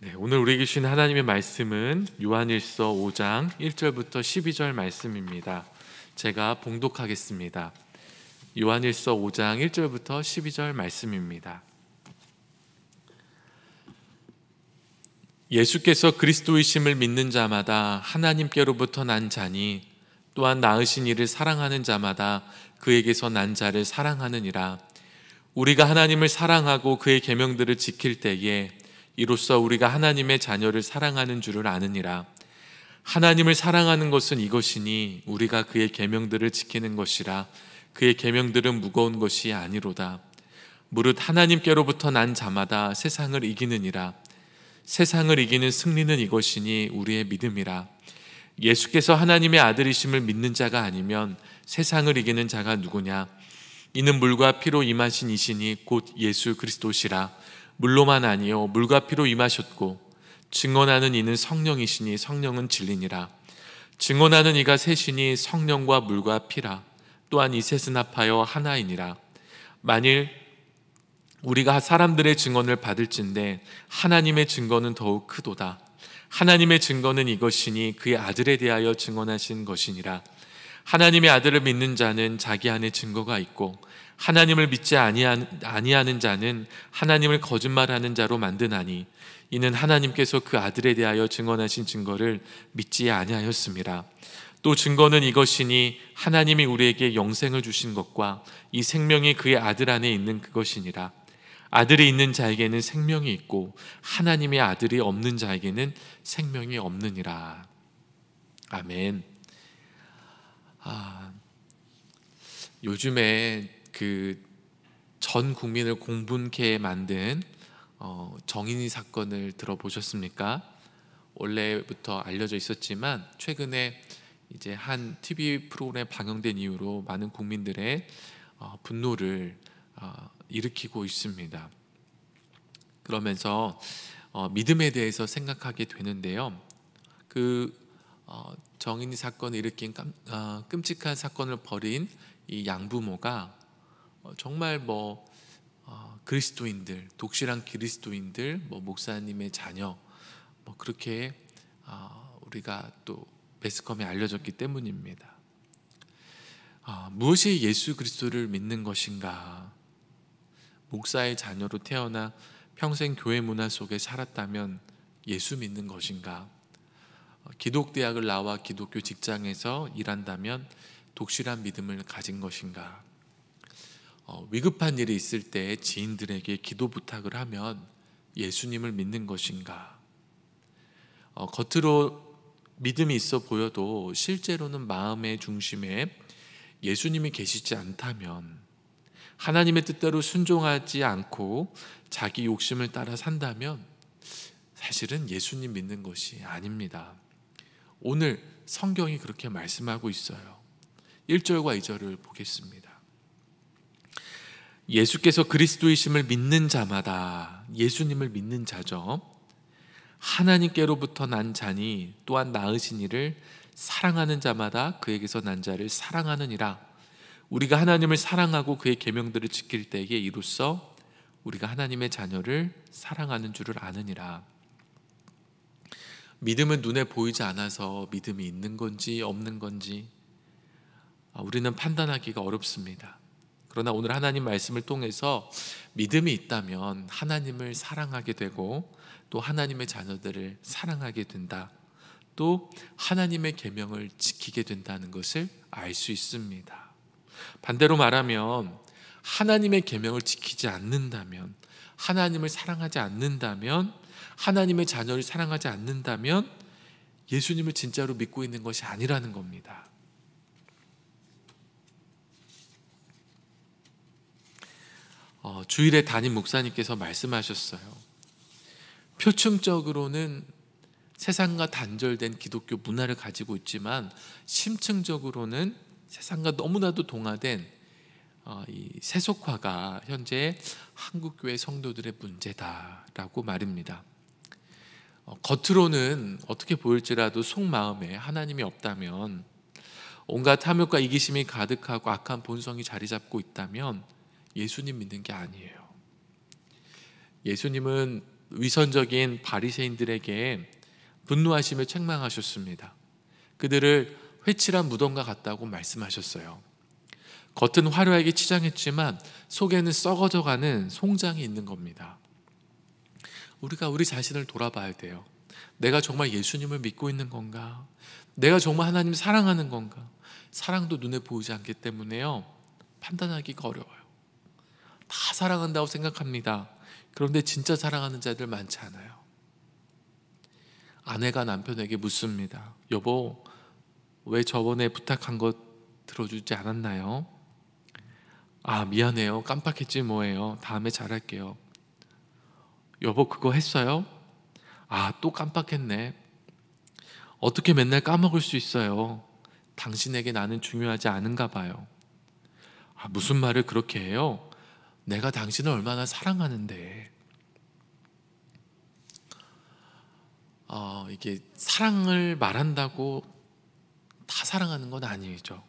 네, 오늘 우리에게 주신 하나님의 말씀은 요한일서 5장 1절부터 12절 말씀입니다. 제가 봉독하겠습니다. 요한일서 5장 1절부터 12절 말씀입니다. 예수께서 그리스도이심을 믿는 자마다 하나님께로부터 난 자니 또한 낳으신 이를 사랑하는 자마다 그에게서 난 자를 사랑하느니라. 우리가 하나님을 사랑하고 그의 계명들을 지킬 때에 이로써 우리가 하나님의 자녀를 사랑하는 줄을 아느니라. 하나님을 사랑하는 것은 이것이니 우리가 그의 계명들을 지키는 것이라. 그의 계명들은 무거운 것이 아니로다. 무릇 하나님께로부터 난 자마다 세상을 이기느니라. 세상을 이기는 승리는 이것이니 우리의 믿음이라. 예수께서 하나님의 아들이심을 믿는 자가 아니면 세상을 이기는 자가 누구냐? 이는 물과 피로 임하신 이시니 곧 예수 그리스도시라. 물로만 아니요 물과 피로 임하셨고 증언하는 이는 성령이시니 성령은 진리니라. 증언하는 이가 셋이니 성령과 물과 피라. 또한 이 셋은 합하여 하나이니라. 만일 우리가 사람들의 증언을 받을진대 하나님의 증거는 더욱 크도다. 하나님의 증거는 이것이니 그의 아들에 대하여 증언하신 것이니라. 하나님의 아들을 믿는 자는 자기 안에 증거가 있고 하나님을 믿지 아니하는 자는 하나님을 거짓말하는 자로 만드나니 이는 하나님께서 그 아들에 대하여 증언하신 증거를 믿지 아니하였음이라. 또 증거는 이것이니 하나님이 우리에게 영생을 주신 것과 이 생명이 그의 아들 안에 있는 그것이니라. 아들이 있는 자에게는 생명이 있고 하나님의 아들이 없는 자에게는 생명이 없느니라. 아멘. 요즘에 전 국민을 공분케 만든 정인이 사건을 들어보셨습니까? 원래부터 알려져 있었지만 최근에 이제 한 TV 프로그램 방영된 이후로 많은 국민들의 분노를 일으키고 있습니다. 그러면서 믿음에 대해서 생각하게 되는데요. 정인이 사건을 일으킨 끔찍한 사건을 벌인 이 양부모가 정말 그리스도인들, 독실한 그리스도인들, 목사님의 자녀, 그렇게 우리가 또 매스컴에 알려졌기 때문입니다. 무엇이 예수 그리스도를 믿는 것인가? 목사의 자녀로 태어나 평생 교회 문화 속에 살았다면 예수 믿는 것인가? 기독대학을 나와 기독교 직장에서 일한다면 독실한 믿음을 가진 것인가? 위급한 일이 있을 때 지인들에게 기도 부탁을 하면 예수님을 믿는 것인가? 겉으로 믿음이 있어 보여도 실제로는 마음의 중심에 예수님이 계시지 않다면, 하나님의 뜻대로 순종하지 않고 자기 욕심을 따라 산다면 사실은 예수님 믿는 것이 아닙니다. 오늘 성경이 그렇게 말씀하고 있어요. 1절과 2절을 보겠습니다. 예수께서 그리스도이심을 믿는 자마다, 예수님을 믿는 자죠, 하나님께로부터 난 자니 또한 낳으신 이를 사랑하는 자마다 그에게서 난 자를 사랑하느니라. 우리가 하나님을 사랑하고 그의 계명들을 지킬 때에 이로써 우리가 하나님의 자녀를 사랑하는 줄을 아느니라. 믿음은 눈에 보이지 않아서 믿음이 있는 건지 없는 건지 우리는 판단하기가 어렵습니다. 그러나 오늘 하나님 말씀을 통해서 믿음이 있다면 하나님을 사랑하게 되고 또 하나님의 자녀들을 사랑하게 된다. 또 하나님의 계명을 지키게 된다는 것을 알 수 있습니다. 반대로 말하면 하나님의 계명을 지키지 않는다면, 하나님을 사랑하지 않는다면, 하나님의 자녀를 사랑하지 않는다면 예수님을 진짜로 믿고 있는 것이 아니라는 겁니다. 주일에 담임 목사님께서 말씀하셨어요. 표층적으로는 세상과 단절된 기독교 문화를 가지고 있지만 심층적으로는 세상과 너무나도 동화된 이 세속화가 현재 한국교회 성도들의 문제다라고 말입니다. 겉으로는 어떻게 보일지라도 속마음에 하나님이 없다면, 온갖 탐욕과 이기심이 가득하고 악한 본성이 자리 잡고 있다면 예수님 믿는 게 아니에요. 예수님은 위선적인 바리새인들에게 분노하시며 책망하셨습니다. 그들을 회칠한 무덤과 같다고 말씀하셨어요. 겉은 화려하게 치장했지만 속에는 썩어져가는 송장이 있는 겁니다. 우리가 우리 자신을 돌아봐야 돼요. 내가 정말 예수님을 믿고 있는 건가? 내가 정말 하나님을 사랑하는 건가? 사랑도 눈에 보이지 않기 때문에요, 판단하기가 어려워요. 다 사랑한다고 생각합니다. 그런데 진짜 사랑하는 자들 많지 않아요. 아내가 남편에게 묻습니다. 여보, 왜 저번에 부탁한 것 들어주지 않았나요? 아, 미안해요. 깜빡했지 뭐예요. 다음에 잘할게요. 여보, 그거 했어요? 아, 또 깜빡했네. 어떻게 맨날 까먹을 수 있어요? 당신에게 나는 중요하지 않은가 봐요. 아, 무슨 말을 그렇게 해요? 내가 당신을 얼마나 사랑하는데. 이게 사랑을 말한다고 다 사랑하는 건 아니죠.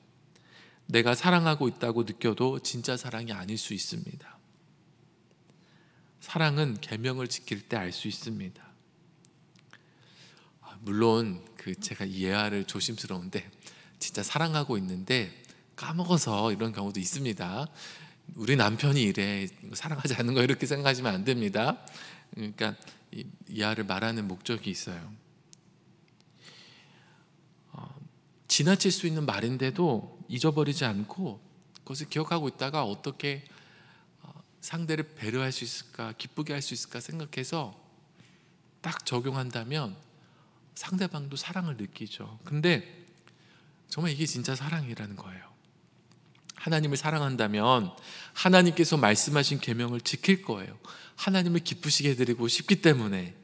내가 사랑하고 있다고 느껴도 진짜 사랑이 아닐 수 있습니다. 사랑은 계명을 지킬 때 알 수 있습니다. 물론 제가 이해를 조심스러운데 진짜 사랑하고 있는데 까먹어서 이런 경우도 있습니다. 우리 남편이 이래, 사랑하지 않는 거 이렇게 생각하시면 안 됩니다. 그러니까 이하를 말하는 목적이 있어요. 지나칠 수 있는 말인데도 잊어버리지 않고 그것을 기억하고 있다가 어떻게 상대를 배려할 수 있을까, 기쁘게 할 수 있을까 생각해서 딱 적용한다면 상대방도 사랑을 느끼죠. 근데 정말 이게 진짜 사랑이라는 거예요. 하나님을 사랑한다면 하나님께서 말씀하신 계명을 지킬 거예요. 하나님을 기쁘시게 해드리고 싶기 때문에.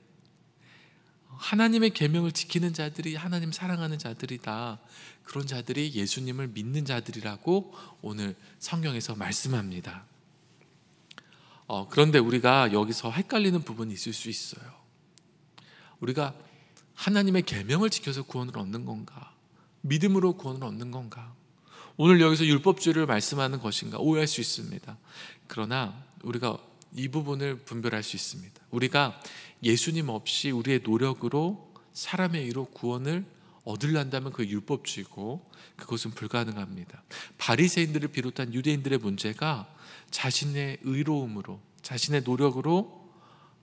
하나님의 계명을 지키는 자들이 하나님 사랑하는 자들이다. 그런 자들이 예수님을 믿는 자들이라고 오늘 성경에서 말씀합니다. 그런데 우리가 여기서 헷갈리는 부분이 있을 수 있어요. 우리가 하나님의 계명을 지켜서 구원을 얻는 건가? 믿음으로 구원을 얻는 건가? 오늘 여기서 율법주의를 말씀하는 것인가? 오해할 수 있습니다. 그러나 우리가 이 부분을 분별할 수 있습니다. 우리가 예수님 없이 우리의 노력으로 사람의 의로 구원을 얻으려면 그 율법주의고 그것은 불가능합니다. 바리새인들을 비롯한 유대인들의 문제가 자신의 의로움으로, 자신의 노력으로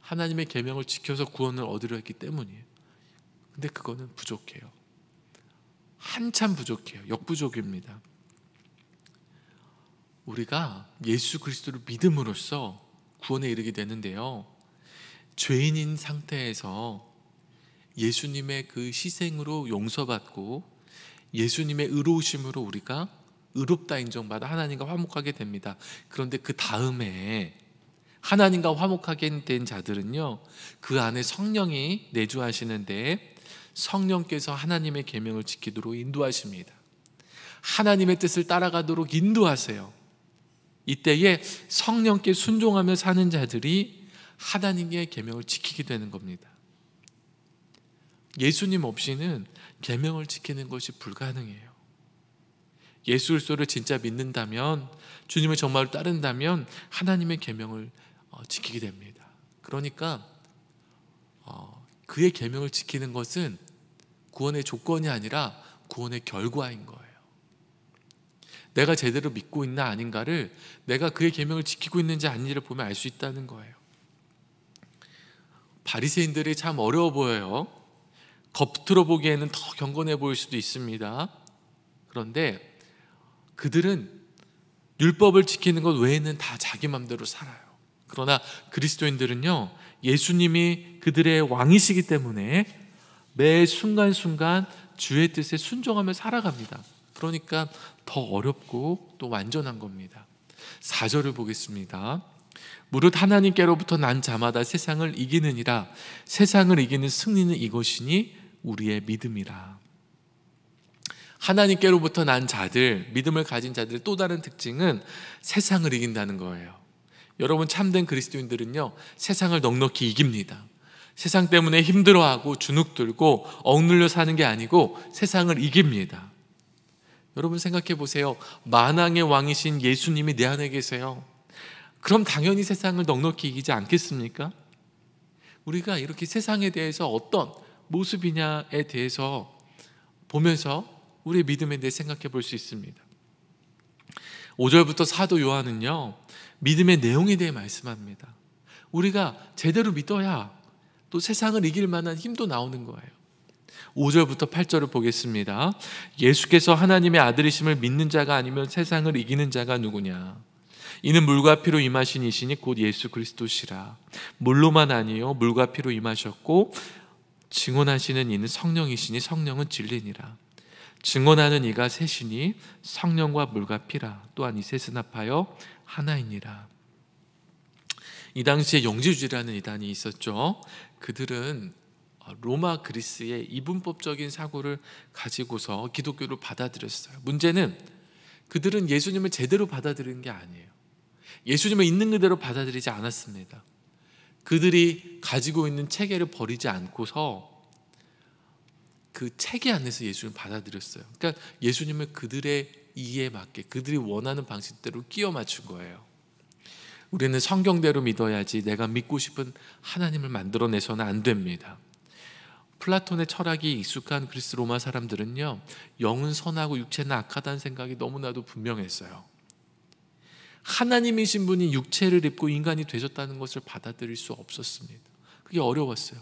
하나님의 계명을 지켜서 구원을 얻으려 했기 때문이에요. 근데 그거는 부족해요. 한참 부족해요. 역부족입니다. 우리가 예수 그리스도를 믿음으로써 구원에 이르게 되는데요, 죄인인 상태에서 예수님의 그 희생으로 용서받고 예수님의 의로우심으로 우리가 의롭다 인정받아 하나님과 화목하게 됩니다. 그런데 그 다음에 하나님과 화목하게 된 자들은요, 그 안에 성령이 내주하시는데 성령께서 하나님의 계명을 지키도록 인도하십니다. 하나님의 뜻을 따라가도록 인도하세요. 이때에 성령께 순종하며 사는 자들이 하나님의 계명을 지키게 되는 겁니다. 예수님 없이는 계명을 지키는 것이 불가능해요. 예수 그리스도를 진짜 믿는다면, 주님을 정말로 따른다면 하나님의 계명을 지키게 됩니다. 그러니까 그의 계명을 지키는 것은 구원의 조건이 아니라 구원의 결과인 거예요. 내가 제대로 믿고 있나 아닌가를, 내가 그의 계명을 지키고 있는지 아닌지를 보면 알 수 있다는 거예요. 바리새인들이 참 어려워 보여요. 겉으로 보기에는 더 경건해 보일 수도 있습니다. 그런데 그들은 율법을 지키는 것 외에는 다 자기 맘대로 살아요. 그러나 그리스도인들은요, 예수님이 그들의 왕이시기 때문에 매 순간순간 주의 뜻에 순종하며 살아갑니다. 그러니까 더 어렵고 또 완전한 겁니다. 4절을 보겠습니다. 무릇 하나님께로부터 난 자마다 세상을 이기느니라. 세상을 이기는 승리는 이것이니 우리의 믿음이라. 하나님께로부터 난 자들, 믿음을 가진 자들의 또 다른 특징은 세상을 이긴다는 거예요. 여러분, 참된 그리스도인들은요, 세상을 넉넉히 이깁니다. 세상 때문에 힘들어하고 주눅들고 억눌려 사는 게 아니고 세상을 이깁니다. 여러분 생각해 보세요. 만왕의 왕이신 예수님이 내 안에 계세요. 그럼 당연히 세상을 넉넉히 이기지 않겠습니까? 우리가 이렇게 세상에 대해서 어떤 모습이냐에 대해서 보면서 우리의 믿음에 대해 생각해 볼 수 있습니다. 5절부터 사도 요한은요, 믿음의 내용에 대해 말씀합니다. 우리가 제대로 믿어야 또 세상을 이길 만한 힘도 나오는 거예요. 5절부터 8절을 보겠습니다. 예수께서 하나님의 아들이심을 믿는 자가 아니면 세상을 이기는 자가 누구냐? 이는 물과 피로 임하신 이시니 곧 예수 그리스도시라. 물로만 아니요 물과 피로 임하셨고 증언하시는 이는 성령이시니 성령은 진리니라. 증언하는 이가 셋이니 성령과 물과 피라. 또한 이 셋은 합하여 하나이니라. 이 당시에 영지주의라는 이단이 있었죠. 그들은 로마 그리스의 이분법적인 사고를 가지고서 기독교를 받아들였어요. 문제는 그들은 예수님을 제대로 받아들이는 게 아니에요. 예수님을 있는 그대로 받아들이지 않았습니다. 그들이 가지고 있는 체계를 버리지 않고서 그 체계 안에서 예수님을 받아들였어요. 그러니까 예수님을 그들의 이해에 맞게 그들이 원하는 방식대로 끼워 맞춘 거예요. 우리는 성경대로 믿어야지 내가 믿고 싶은 하나님을 만들어내서는 안 됩니다. 플라톤의 철학이 익숙한 그리스 로마 사람들은요, 영은 선하고 육체는 악하다는 생각이 너무나도 분명했어요. 하나님이신 분이 육체를 입고 인간이 되셨다는 것을 받아들일 수 없었습니다. 그게 어려웠어요.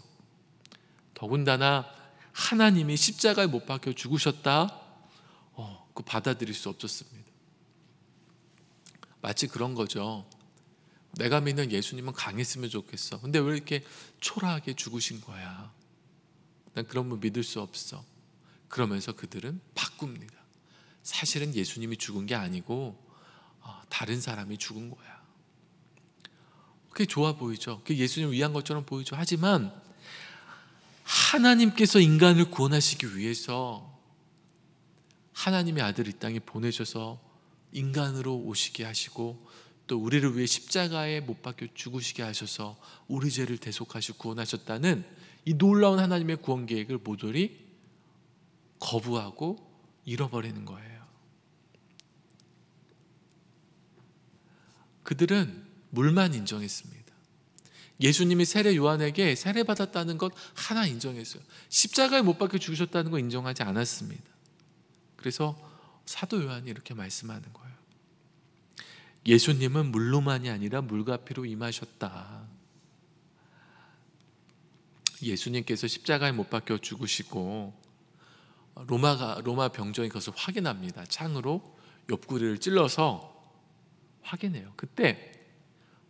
더군다나 하나님이 십자가에 못 박혀 죽으셨다, 그거 받아들일 수 없었습니다. 마치 그런 거죠. 내가 믿는 예수님은 강했으면 좋겠어. 근데 왜 이렇게 초라하게 죽으신 거야? 난 그런 분 믿을 수 없어. 그러면서 그들은 바꿉니다. 사실은 예수님이 죽은 게 아니고 다른 사람이 죽은 거야. 그게 좋아 보이죠. 그게 예수님을 위한 것처럼 보이죠. 하지만 하나님께서 인간을 구원하시기 위해서 하나님의 아들 이 땅에 보내셔서 인간으로 오시게 하시고 또 우리를 위해 십자가에 못 박혀 죽으시게 하셔서 우리 죄를 대속하시고 구원하셨다는 이 놀라운 하나님의 구원 계획을 모조리 거부하고 잃어버리는 거예요. 그들은 물만 인정했습니다. 예수님이 세례 요한에게 세례받았다는 것 하나 인정했어요. 십자가에 못 박혀 죽으셨다는 거 인정하지 않았습니다. 그래서 사도 요한이 이렇게 말씀하는 거예요. 예수님은 물로만이 아니라 물과 피로 임하셨다. 예수님께서 십자가에 못 박혀 죽으시고 로마 병정이 그것을 확인합니다. 창으로 옆구리를 찔러서 확인해요. 그때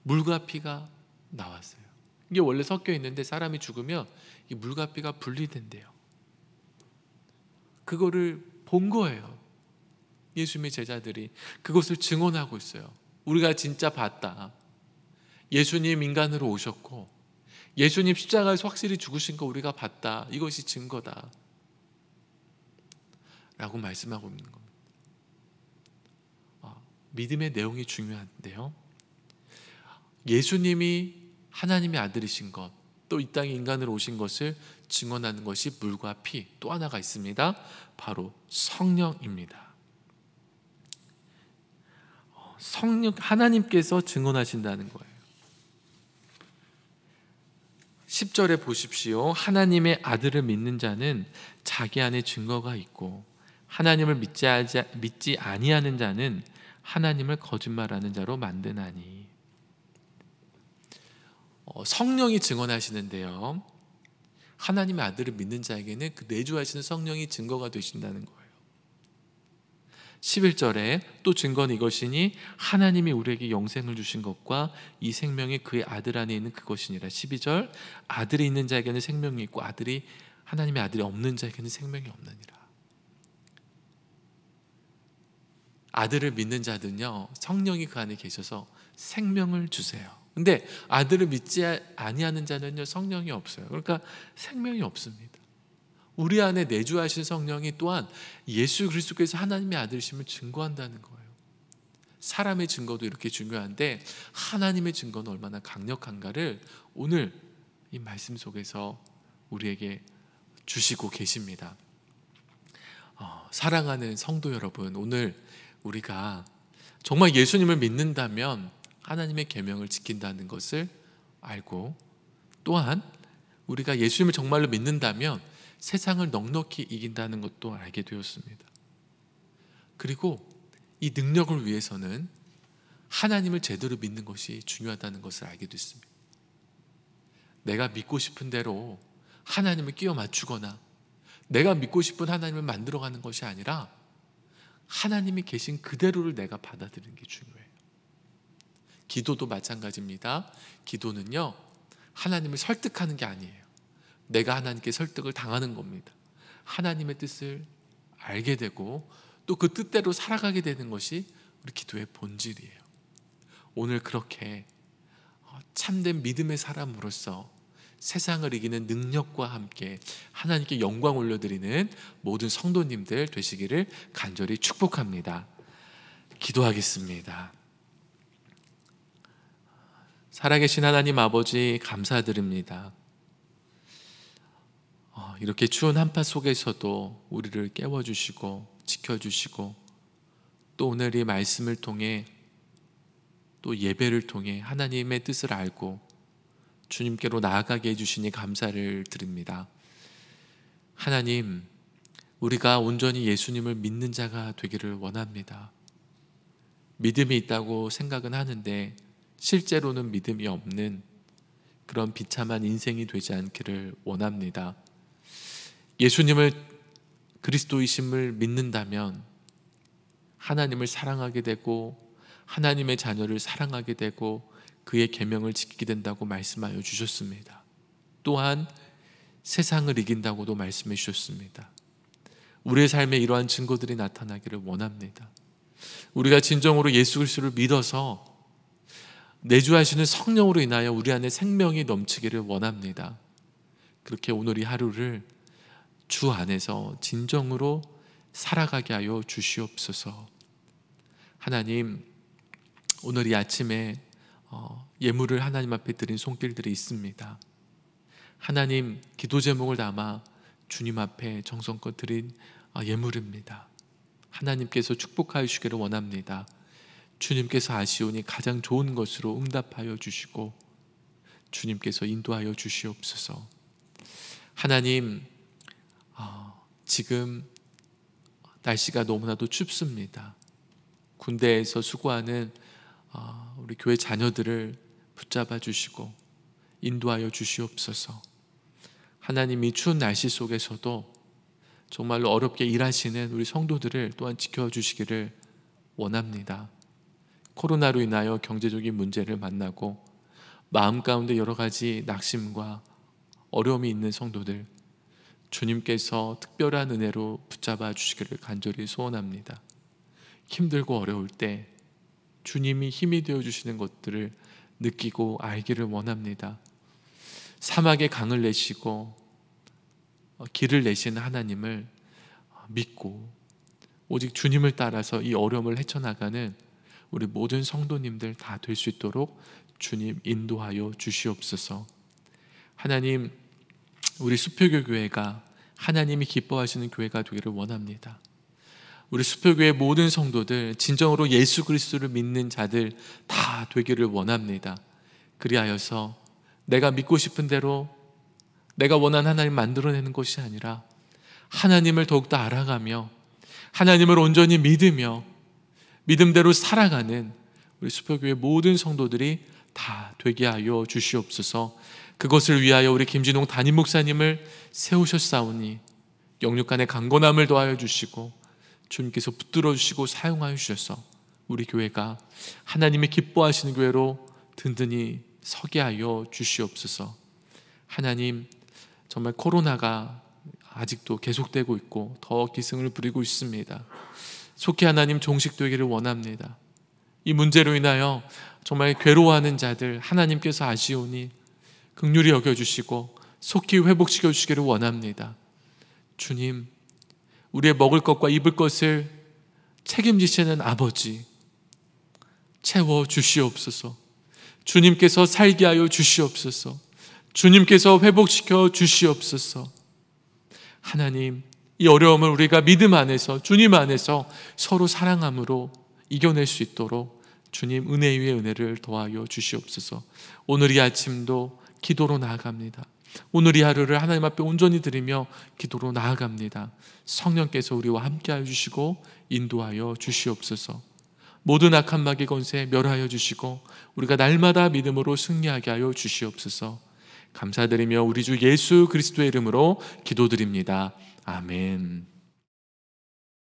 물과 피가 나왔어요. 이게 원래 섞여 있는데 사람이 죽으면 이 물과 피가 분리된대요. 그거를 본 거예요. 예수님의 제자들이 그것을 증언하고 있어요. 우리가 진짜 봤다. 예수님 인간으로 오셨고 예수님 십자가에서 확실히 죽으신 거 우리가 봤다. 이것이 증거다 라고 말씀하고 있는 겁니다. 믿음의 내용이 중요한데요, 예수님이 하나님의 아들이신 것, 또 이 땅에 인간으로 오신 것을 증언하는 것이 물과 피, 또 하나가 있습니다. 바로 성령입니다. 성령, 하나님께서 증언하신다는 거예요. 10절에 보십시오. 하나님의 아들을 믿는 자는 자기 안에 증거가 있고 하나님을 믿지 아니하는 자는 하나님을 거짓말하는 자로 만드나니. 성령이 증언하시는데요, 하나님의 아들을 믿는 자에게는 그 내주하시는 성령이 증거가 되신다는 거예요. 11절에 또 증거는 이것이니 하나님이 우리에게 영생을 주신 것과 이 생명이 그의 아들 안에 있는 그것이니라. 12절, 아들이 있는 자에게는 생명이 있고 하나님의 아들이 없는 자에게는 생명이 없느니라. 아들을 믿는 자들은요, 성령이 그 안에 계셔서 생명을 주세요. 근데 아들을 믿지 아니하는 자는요, 성령이 없어요. 그러니까 생명이 없습니다. 우리 안에 내주하신 성령이 또한 예수 그리스도께서 하나님의 아들이심을 증거한다는 거예요. 사람의 증거도 이렇게 중요한데 하나님의 증거는 얼마나 강력한가를 오늘 이 말씀 속에서 우리에게 주시고 계십니다. 사랑하는 성도 여러분, 오늘 우리가 정말 예수님을 믿는다면 하나님의 계명을 지킨다는 것을 알고 또한 우리가 예수님을 정말로 믿는다면 세상을 넉넉히 이긴다는 것도 알게 되었습니다. 그리고 이 능력을 위해서는 하나님을 제대로 믿는 것이 중요하다는 것을 알게 됐습니다. 내가 믿고 싶은 대로 하나님을 끼워 맞추거나 내가 믿고 싶은 하나님을 만들어가는 것이 아니라 하나님이 계신 그대로를 내가 받아들이는 게 중요해요. 기도도 마찬가지입니다. 기도는요, 하나님을 설득하는 게 아니에요. 내가 하나님께 설득을 당하는 겁니다. 하나님의 뜻을 알게 되고 또 그 뜻대로 살아가게 되는 것이 우리 기도의 본질이에요. 오늘 그렇게 참된 믿음의 사람으로서 세상을 이기는 능력과 함께 하나님께 영광 올려드리는 모든 성도님들 되시기를 간절히 축복합니다. 기도하겠습니다. 살아계신 하나님 아버지, 감사드립니다. 이렇게 추운 한파 속에서도 우리를 깨워주시고 지켜주시고 또 오늘 이 말씀을 통해 또 예배를 통해 하나님의 뜻을 알고 주님께로 나아가게 해주시니 감사를 드립니다. 하나님, 우리가 온전히 예수님을 믿는 자가 되기를 원합니다. 믿음이 있다고 생각은 하는데 실제로는 믿음이 없는 그런 비참한 인생이 되지 않기를 원합니다. 예수님을 그리스도이심을 믿는다면 하나님을 사랑하게 되고 하나님의 자녀를 사랑하게 되고 그의 계명을 지키게 된다고 말씀하여 주셨습니다. 또한 세상을 이긴다고도 말씀해 주셨습니다. 우리의 삶에 이러한 증거들이 나타나기를 원합니다. 우리가 진정으로 예수 그리스도를 믿어서 내주하시는 성령으로 인하여 우리 안에 생명이 넘치기를 원합니다. 그렇게 오늘 이 하루를 주 안에서 진정으로 살아가게 하여 주시옵소서. 하나님, 오늘 이 아침에 예물을 하나님 앞에 드린 손길들이 있습니다. 하나님, 기도 제목을 담아 주님 앞에 정성껏 드린 예물입니다. 하나님께서 축복하여 주시기를 원합니다. 주님께서 아시오니 가장 좋은 것으로 응답하여 주시고 주님께서 인도하여 주시옵소서. 하나님, 지금 날씨가 너무나도 춥습니다. 군대에서 수고하는 우리 교회 자녀들을 붙잡아 주시고 인도하여 주시옵소서. 하나님, 이 추운 날씨 속에서도 정말로 어렵게 일하시는 우리 성도들을 또한 지켜주시기를 원합니다. 코로나로 인하여 경제적인 문제를 만나고 마음 가운데 여러 가지 낙심과 어려움이 있는 성도들, 주님께서 특별한 은혜로 붙잡아 주시기를 간절히 소원합니다. 힘들고 어려울 때 주님이 힘이 되어 주시는 것들을 느끼고 알기를 원합니다. 사막에 강을 내시고 길을 내시는 하나님을 믿고 오직 주님을 따라서 이 어려움을 헤쳐나가는 우리 모든 성도님들 다 될 수 있도록 주님 인도하여 주시옵소서. 하나님, 우리 수표교 교회가 하나님이 기뻐하시는 교회가 되기를 원합니다. 우리 수표교회 모든 성도들 진정으로 예수 그리스도를 믿는 자들 다 되기를 원합니다. 그리하여서 내가 믿고 싶은 대로 내가 원하는 하나님 만들어내는 것이 아니라 하나님을 더욱더 알아가며 하나님을 온전히 믿으며 믿음대로 살아가는 우리 수표교회 모든 성도들이 다 되게 하여 주시옵소서. 그것을 위하여 우리 김진홍 담임 목사님을 세우셨사오니 영육간의 강건함을 더하여 주시고 주님께서 붙들어 주시고 사용하여 주셔서 우리 교회가 하나님이 기뻐하시는 교회로 든든히 서게 하여 주시옵소서. 하나님, 정말 코로나가 아직도 계속되고 있고 더 기승을 부리고 있습니다. 속히 하나님 종식되기를 원합니다. 이 문제로 인하여 정말 괴로워하는 자들 하나님께서 아시오니 긍휼히 여겨주시고 속히 회복시켜 주시기를 원합니다. 주님, 우리의 먹을 것과 입을 것을 책임지시는 아버지, 채워 주시옵소서. 주님께서 살게 하여 주시옵소서. 주님께서 회복시켜 주시옵소서. 하나님, 이 어려움을 우리가 믿음 안에서 주님 안에서 서로 사랑함으로 이겨낼 수 있도록 주님 은혜 위에 은혜를 더하여 주시옵소서. 오늘 이 아침도 기도로 나아갑니다. 오늘 이 하루를 하나님 앞에 온전히 드리며 기도로 나아갑니다. 성령께서 우리와 함께하여 주시고 인도하여 주시옵소서. 모든 악한 마귀 권세 멸하여 주시고 우리가 날마다 믿음으로 승리하게 하여 주시옵소서. 감사드리며 우리 주 예수 그리스도의 이름으로 기도드립니다. 아멘.